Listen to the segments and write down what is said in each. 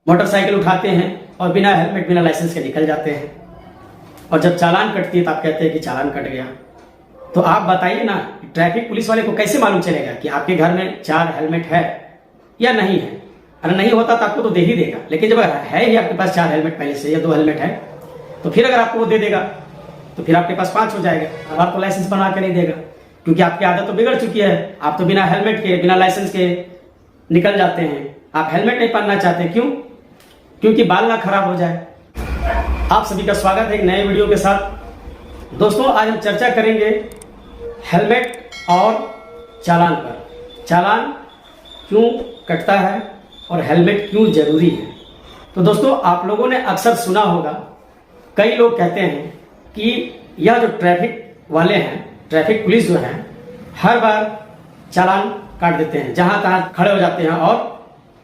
Motorcycle उठाते हैं और बिना हेलमेट बिना लाइसेंस के निकल जाते हैं, और जब चालान कटती है तो आप कहते हैं कि चालान कट गया। तो आप बताइए ना, ट्रैफिक पुलिस वाले को कैसे मालूम चलेगा कि आपके घर में 4 हेलमेट है या नहीं है? अगर नहीं होता तो आपको तो दे ही देगा, लेकिन जब है ही आपके पास 4 हेलमेट पहले से या 2 हेलमेट है, तो फिर अगर आपको वो दे देगा तो फिर आपके पास 5 हो जाएगा। अब आपको लाइसेंस बनवा के नहीं देगा, क्योंकि आपकी आदत तो बिगड़ चुकी है। आप तो बिना हेलमेट के बिना लाइसेंस के निकल जाते हैं। आप हेलमेट नहीं पहनना चाहते, क्यों? क्योंकि बाल ना खराब हो जाए। आप सभी का स्वागत है एक नए वीडियो के साथ। दोस्तों, आज हम चर्चा करेंगे हेलमेट और चालान पर। चालान क्यों कटता है और हेलमेट क्यों जरूरी है? तो दोस्तों, आप लोगों ने अक्सर सुना होगा, कई लोग कहते हैं कि यह जो ट्रैफिक वाले हैं, ट्रैफिक पुलिस जो है, हर बार चालान काट देते हैं। जहां तहां खड़े हो जाते हैं और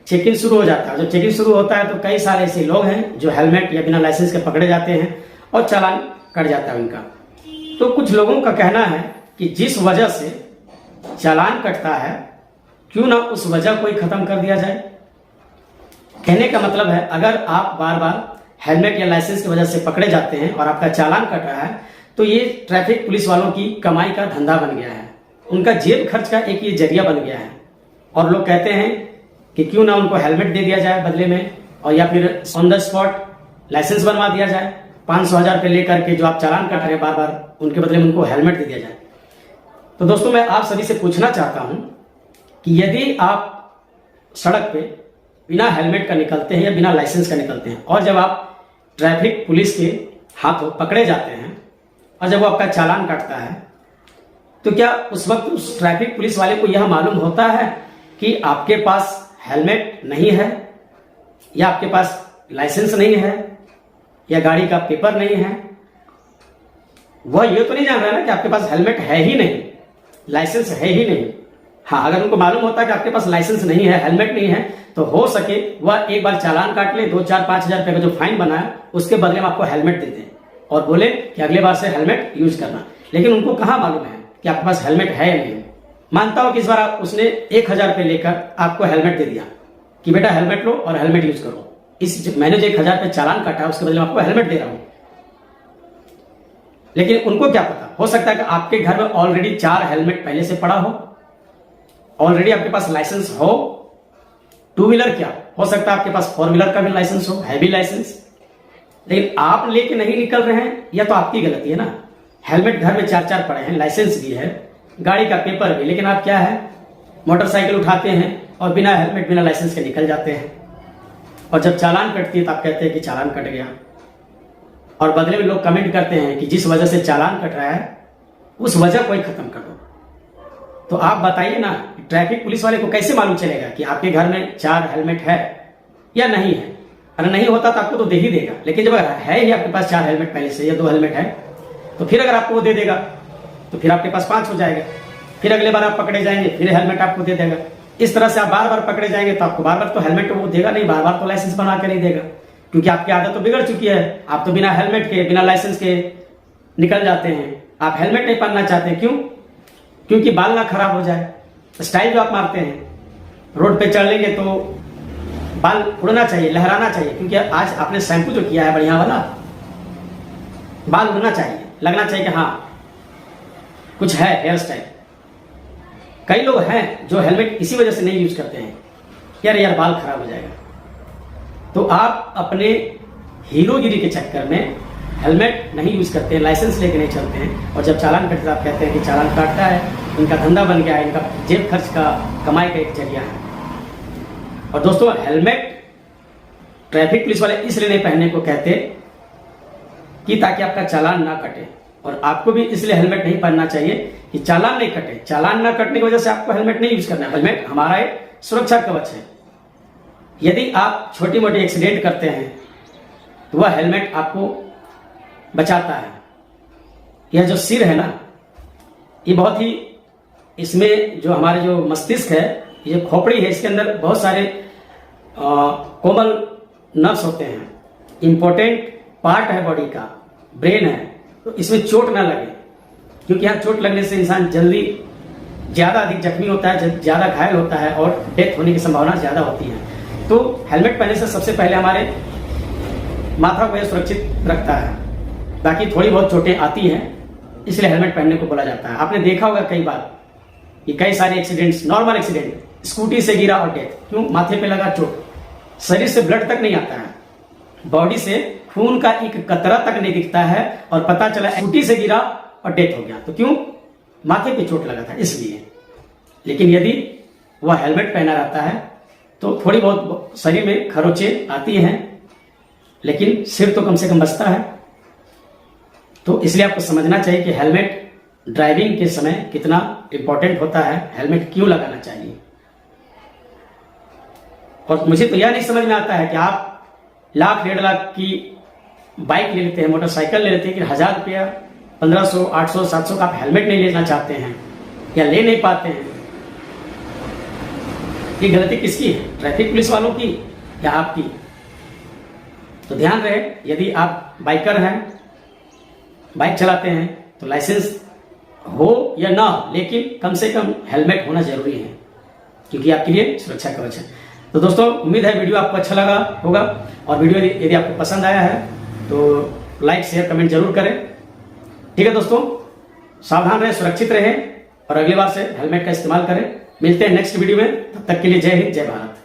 चेकिंग शुरू हो जाता है। जब चेकिंग शुरू होता है तो कई सारे ऐसे लोग हैं जो हेलमेट या बिना लाइसेंस के पकड़े जाते हैं और चालान कट जाता है उनका। तो कुछ लोगों का कहना है कि जिस वजह से चालान कटता है, क्यों ना उस वजह को ही खत्म कर दिया जाए। कहने का मतलब है, अगर आप बार बार हेलमेट या लाइसेंस की वजह से पकड़े जाते हैं और आपका चालान कट रहा है, तो ये ट्रैफिक पुलिस वालों की कमाई का धंधा बन गया है। उनका जेब खर्च का एक ये जरिया बन गया है। और लोग कहते हैं कि क्यों ना उनको हेलमेट दे दिया जाए बदले में, और या फिर ऑन द स्पॉट लाइसेंस बनवा दिया जाए। 500,000 रुपये लेकर के जो आप चालान कट रहे हैं बार बार, उनके बदले में उनको हेलमेट दे दिया जाए। तो दोस्तों, मैं आप सभी से पूछना चाहता हूं कि यदि आप सड़क पे बिना हेलमेट का निकलते हैं या बिना लाइसेंस का निकलते हैं, और जब आप ट्रैफिक पुलिस के हाथों पकड़े जाते हैं और जब वो आपका चालान काटता है, तो क्या उस वक्त उस ट्रैफिक पुलिस वाले को यह मालूम होता है कि आपके पास हेलमेट नहीं है, या आपके पास लाइसेंस नहीं है, या गाड़ी का पेपर नहीं है? वह ये तो नहीं जान रहा है ना कि आपके पास हेलमेट है ही नहीं, लाइसेंस है ही नहीं। हाँ, अगर उनको मालूम होता है कि आपके पास लाइसेंस नहीं है, हेलमेट नहीं है, तो हो सके वह एक बार चालान काट ले, 2, 4, 5 हजार रुपए का जो फाइन बना है उसके बदले में आपको हेलमेट दे दें और बोले कि अगले बार से हेलमेट यूज करना। लेकिन उनको कहाँ मालूम है कि आपके पास हेलमेट है या नहीं। मानता हूं कि इस बार उसने 1,000 रुपये लेकर आपको हेलमेट दे दिया कि बेटा हेलमेट लो और हेलमेट यूज करो। मैंने जो 1,000 रुपये चालान काटा उसके बदले में आपको हेलमेट दे रहा हूं। लेकिन उनको क्या पता, हो सकता है कि आपके घर में ऑलरेडी 4 हेलमेट पहले से पड़ा हो, ऑलरेडी आपके पास लाइसेंस हो। 2 व्हीलर क्या, हो सकता है आपके पास 4 व्हीलर का भी लाइसेंस हो, हैवी लाइसेंस, लेकिन आप लेके नहीं निकल रहे हैं, या तो आपकी गलती है ना। हेलमेट घर में 4 पड़े हैं, लाइसेंस भी है, गाड़ी का पेपर भी, लेकिन आप क्या है, मोटरसाइकिल उठाते हैं और बिना हेलमेट बिना लाइसेंस के निकल जाते हैं, और जब चालान कटती है तो आप कहते हैं कि चालान कट गया। और बदले में लोग कमेंट करते हैं कि जिस वजह से चालान कट रहा है उस वजह को ही खत्म कर दो। तो आप बताइए ना, ट्रैफिक पुलिस वाले को कैसे मालूम चलेगा कि आपके घर में 4 हेलमेट है या नहीं है? अगर नहीं होता तो आपको तो दे ही देगा, लेकिन जब है ही आपके पास 4 हेलमेट पहले से या 2 हेलमेट है, तो फिर अगर आपको वो दे देगा तो फिर आपके पास 5 हो जाएगा। फिर अगले बार आप पकड़े जाएंगे, फिर हेलमेट आपको दे देगा। इस तरह से आप बार बार पकड़े जाएंगे तो आपको बार बार तो हेलमेट वो देगा नहीं, बार बार तो लाइसेंस बना के नहीं देगा, क्योंकि आपकी आदत तो बिगड़ चुकी है। आप तो बिना हेलमेट के बिना लाइसेंस के निकल जाते हैं। आप हेलमेट नहीं पहनना चाहते, क्यों? क्योंकि बाल ना खराब हो जाए। स्टाइल जो आप मारते हैं, रोड पे चल लेंगे तो बाल उड़ना चाहिए, लहराना चाहिए, क्योंकि आज आपने शैम्पू जो किया है बढ़िया वाला, बाल उड़ना चाहिए, लगना चाहिए कि हाँ कुछ है हेयर स्टाइल। कई लोग हैं जो हेलमेट इसी वजह से नहीं यूज करते हैं, यार बाल खराब हो जाएगा। तो आप अपने हीरोगिरी के चक्कर में हेलमेट नहीं यूज करते हैं, लाइसेंस लेके नहीं चलते हैं, और जब चालान कटता है आप कहते हैं कि चालान काटता है। इनका धंधा बन गया है, इनका जेब खर्च का कमाई का एक जरिया है। और दोस्तों, हेलमेट ट्रैफिक पुलिस वाले इसलिए नहीं पहनने को कहते कि ताकि आपका चालान ना कटे, और आपको भी इसलिए हेलमेट नहीं पहनना चाहिए कि चालान नहीं कटे। चालान ना कटने की वजह से आपको हेलमेट नहीं यूज करना है। हेलमेट हमारा एक सुरक्षा कवच है। यदि आप छोटी मोटी एक्सीडेंट करते हैं तो वह हेलमेट आपको बचाता है। यह जो सिर है ना, ये बहुत ही, इसमें जो हमारे जो मस्तिष्क है, ये खोपड़ी है, इसके अंदर बहुत सारे कोमल नर्व्स होते हैं। इंपॉर्टेंट पार्ट है बॉडी का, ब्रेन है, तो इसमें चोट ना लगे, क्योंकि यहाँ चोट लगने से इंसान जल्दी ज्यादा अधिक जख्मी होता है, ज्यादा घायल होता है और डेथ होने की संभावना ज्यादा होती है। तो हेलमेट पहनने से सबसे पहले हमारे माथा को यह सुरक्षित रखता है। बाकी थोड़ी बहुत चोटें आती हैं, इसलिए हेलमेट पहनने को बोला जाता है। आपने देखा होगा कई बार कि कई सारे एक्सीडेंट्स, नॉर्मल एक्सीडेंट, स्कूटी से गिरा और डेथ, क्यों? माथे पे लगा चोट, शरीर से ब्लड तक नहीं आता है, बॉडी से खून का एक कतरा तक नहीं दिखता है और पता चला स्कूटी से गिरा और डेथ हो गया। तो क्यों? माथे पे चोट लगा था, इसलिए। लेकिन यदि वह हेलमेट पहना रहता है तो थोड़ी बहुत शरीर में खरोंचें आती हैं, लेकिन सिर तो कम से कम बचता है। तो इसलिए आपको समझना चाहिए कि हेलमेट ड्राइविंग के समय कितना इंपॉर्टेंट होता है, हेलमेट क्यों लगाना चाहिए। और मुझे तो यह नहीं समझ में आता है कि आप लाख 1.5 लाख की बाइक ले लेते हैं, मोटरसाइकिल ले लेते हैं, कि 1000 रुपया, 1500, 800, 700 का आप हेलमेट नहीं लेना चाहते हैं या ले नहीं पाते हैं। ये गलती किसकी है? ट्रैफिक पुलिस वालों की या आपकी? तो ध्यान रहे, यदि आप बाइकर हैं, बाइक चलाते हैं, तो लाइसेंस हो या ना हो, लेकिन कम से कम हेलमेट होना जरूरी है, क्योंकि आपके लिए सुरक्षा कवच है। तो दोस्तों, उम्मीद है वीडियो आपको अच्छा लगा होगा, और वीडियो यदि आपको पसंद आया है तो लाइक, शेयर, कमेंट जरूर करें। ठीक है दोस्तों, सावधान रहें, सुरक्षित रहें और अगली बार से हेलमेट का इस्तेमाल करें। मिलते हैं नेक्स्ट वीडियो में, तब तक के लिए जय हिंद, जय भारत।